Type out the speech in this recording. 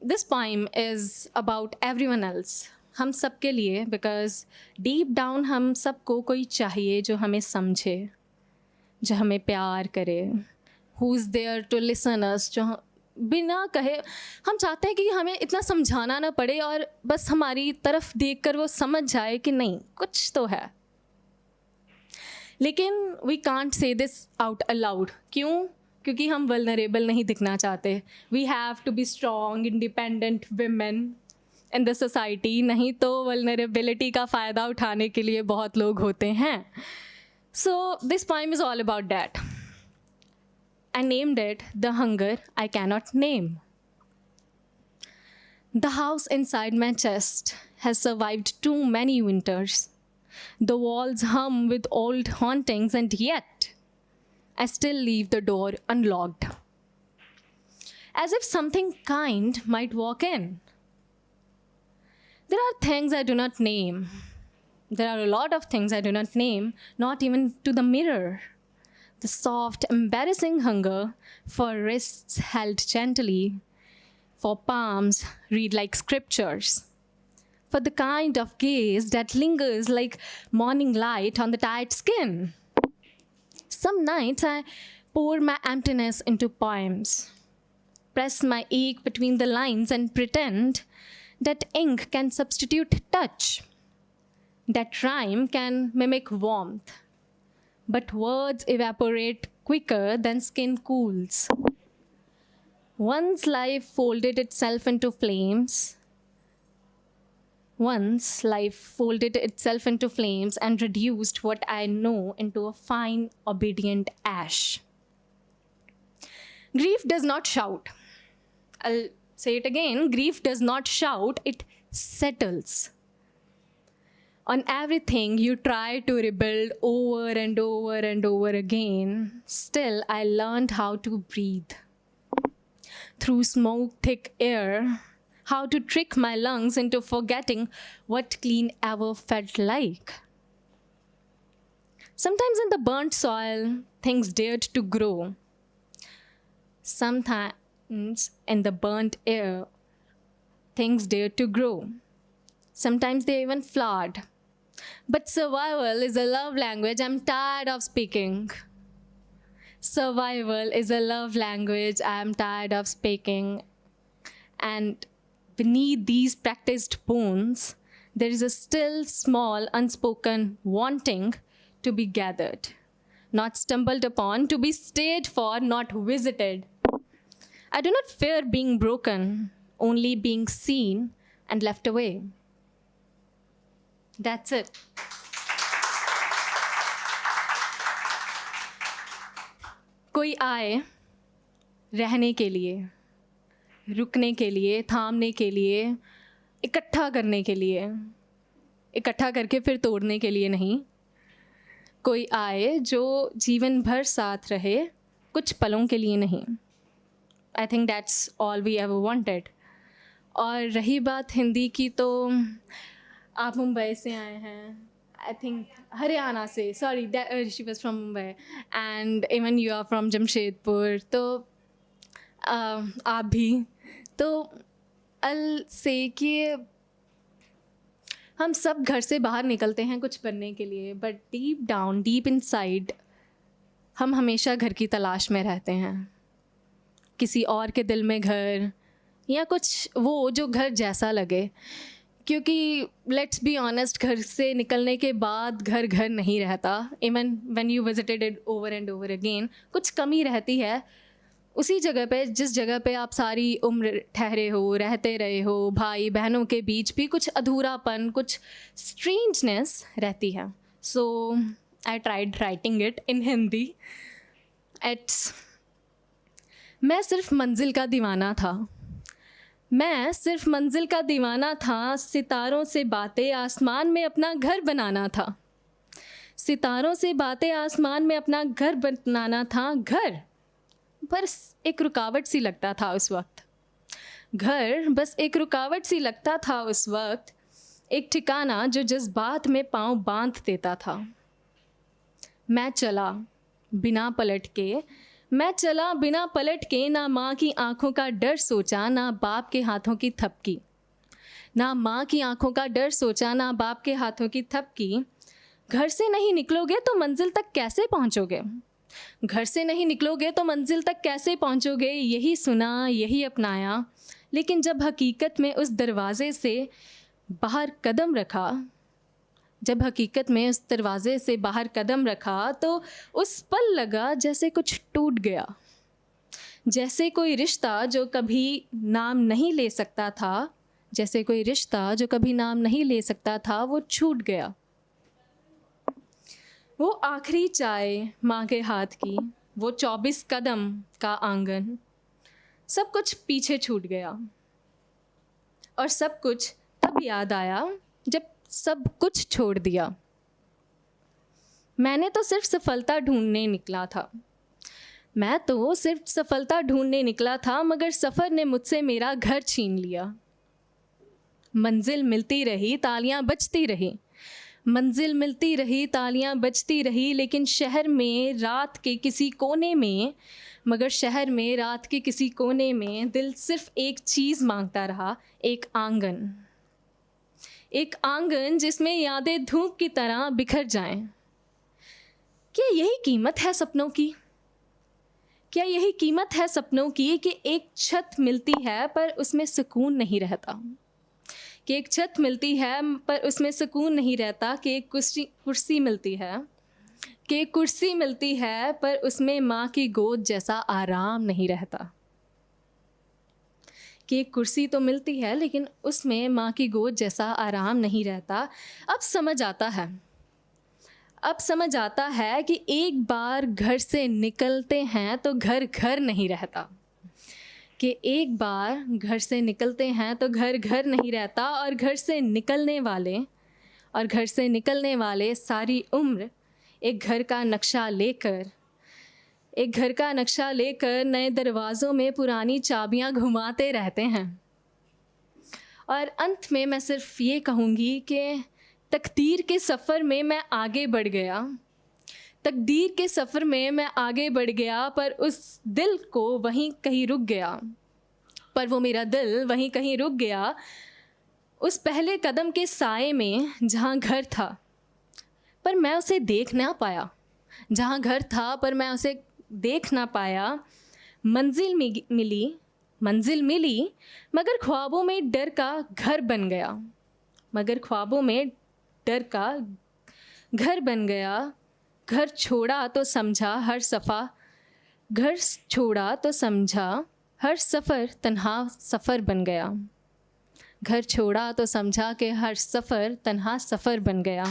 This poem is about everyone else. हम सब के लिए, because deep down हम सबको कोई चाहिए जो हमें समझे, जो हमें प्यार करे, who is there to listen us, जो बिना कहे हम चाहते हैं कि हमें इतना समझाना ना पड़े और बस हमारी तरफ देखकर वो समझ जाए कि नहीं कुछ तो है. लेकिन we can't say this out loud. क्यों? क्योंकि हम वल्नरेबल नहीं दिखना चाहते. We have to be strong independent women in the society. नहीं तो वल्नरेबिलिटी का फ़ायदा उठाने के लिए बहुत लोग होते हैं. So this poem is all about that. I named it The Hunger I Cannot Name. The house inside my chest has survived too many winters. The walls hum with old hauntings, and yet I still leave the door unlocked, as if something kind might walk in. There are things I do not name. There are a lot of things I do not name, not even to the mirror. The soft, embarrassing hunger for wrists held gently, for palms read like scriptures, for the kind of gaze that lingers like morning light on the tired skin. Some nights I pour my emptiness into poems, press my ache between the lines and pretend that ink can substitute touch, that rhyme can mimic warmth. But words evaporate quicker than skin cools. Once life folded itself into flames. Once life folded itself into flames and reduced what I know into a fine, obedient ash. Grief does not shout. I'll say it again. Grief does not shout, it settles. On everything you try to rebuild over and over and over again, still I learned how to breathe. Through smoke-thick air, how to trick my lungs into forgetting what clean ever felt like. Sometimes in the burnt soil, things dared to grow. Sometimes in the burnt air, things dared to grow. Sometimes they even flowered. But survival is a love language I'm tired of speaking. Survival is a love language I'm tired of speaking. And beneath these practiced bones, there is a still small unspoken wanting to be gathered, not stumbled upon, to be stayed for, not visited. I do not fear being broken, only being seen and left away. That's it. कोई आए रहने के लिए, रुकने के लिए, थामने के लिए, इकट्ठा करने के लिए, इकट्ठा करके फिर तोड़ने के लिए नहीं. कोई आए जो जीवन भर साथ रहे, कुछ पलों के लिए नहीं. I think that's all we ever wanted. और रही बात हिंदी की, तो आप मुंबई से आए हैं, आई थिंक हरियाणा से, sorry she was from Mumbai, and even you are from Jamshedpur, तो आप भी. तो अल से कि हम सब घर से बाहर निकलते हैं कुछ बनने के लिए, but deep down, deep inside हम हमेशा घर की तलाश में रहते हैं. किसी और के दिल में घर, या कुछ वो जो घर जैसा लगे. क्योंकि लेट्स बी ऑनेस्ट, घर से निकलने के बाद घर घर नहीं रहता. Even when you visited it over and over again, कुछ कमी रहती है उसी जगह पे जिस जगह पे आप सारी उम्र ठहरे हो, रहते रहे हो. भाई बहनों के बीच भी कुछ अधूरापन, कुछ स्ट्रेंजनेस रहती है. So I tried writing it in Hindi. मैं सिर्फ मंजिल का दीवाना था. मैं सिर्फ मंजिल का दीवाना था. सितारों से बातें आसमान में अपना घर बनाना था. सितारों से बातें आसमान में अपना घर बनाना था. घर बस एक रुकावट सी लगता था उस वक्त. घर बस एक रुकावट सी लगता था उस वक्त. एक ठिकाना जो जज्बात में पाँव बांध देता था. मैं चला बिना पलट के, मैं चला बिना पलट के, ना माँ की आंखों का डर सोचा, ना बाप के हाथों की थपकी। ना माँ की आंखों का डर सोचा, ना बाप के हाथों की थपकी। घर से नहीं निकलोगे तो मंजिल तक कैसे पहुँचोगे? घर से नहीं निकलोगे तो मंजिल तक कैसे पहुँचोगे? यही सुना, यही अपनाया, लेकिन जब हकीकत में उस दरवाजे से बाहर कदम रखा, जब हकीकत में उस दरवाजे से बाहर कदम रखा, तो उस पल लगा जैसे कुछ टूट गया। जैसे कोई रिश्ता जो कभी नाम नहीं ले सकता था, जैसे कोई रिश्ता जो कभी नाम नहीं ले सकता था, वो छूट गया। वो आखिरी चाय माँ के हाथ की, वो 24 कदम का आंगन, सब कुछ पीछे छूट गया। और सब कुछ तब याद आया जब सब कुछ छोड़ दिया। मैंने तो सिर्फ सफलता ढूंढने निकला था, मैं तो सिर्फ सफलता ढूंढने निकला था, मगर सफ़र ने मुझसे मेरा घर छीन लिया। मंजिल मिलती रही, तालियां बजती रही, मंजिल मिलती रही, तालियां बजती रही, लेकिन शहर में रात के किसी कोने में, मगर शहर में रात के किसी कोने में दिल सिर्फ एक चीज़ मांगता रहा, एक आंगन। एक आंगन जिसमें यादें धूप की तरह बिखर जाएं। क्या यही कीमत है सपनों की? क्या यही कीमत है सपनों की कि एक छत मिलती है पर उसमें सुकून नहीं रहता? कि एक छत मिलती है पर उसमें सुकून नहीं रहता? कि एक कुर्सी मिलती है, कि एक कुर्सी मिलती है पर उसमें माँ की गोद जैसा आराम नहीं रहता? कि एक कुर्सी तो मिलती है लेकिन उसमें माँ की गोद जैसा आराम नहीं रहता। अब समझ आता है, अब समझ आता है कि एक बार घर से निकलते हैं तो घर घर नहीं रहता। कि एक बार घर से निकलते हैं तो घर घर नहीं रहता, और घर से निकलने वाले सारी उम्र एक घर का नक्शा लेकर नए दरवाज़ों में पुरानी चाबियां घुमाते रहते हैं। और अंत में मैं सिर्फ ये कहूँगी कि तकदीर के सफ़र में मैं आगे बढ़ गया, तकदीर के सफ़र में मैं आगे बढ़ गया, पर उस दिल को वहीं कहीं रुक गया, पर वो मेरा दिल वहीं कहीं रुक गया। उस पहले कदम के साए में जहाँ घर था पर मैं उसे देख ना पाया, जहाँ घर था पर मैं उसे देख ना पाया। मंजिल मिली मगर ख्वाबों में डर का घर बन गया, मगर ख्वाबों में डर का घर बन गया। घर छोड़ा तो समझा हर सफ़र तन्हा सफ़र बन गया। घर छोड़ा तो समझा कि हर सफ़र तन्हा सफ़र बन गया।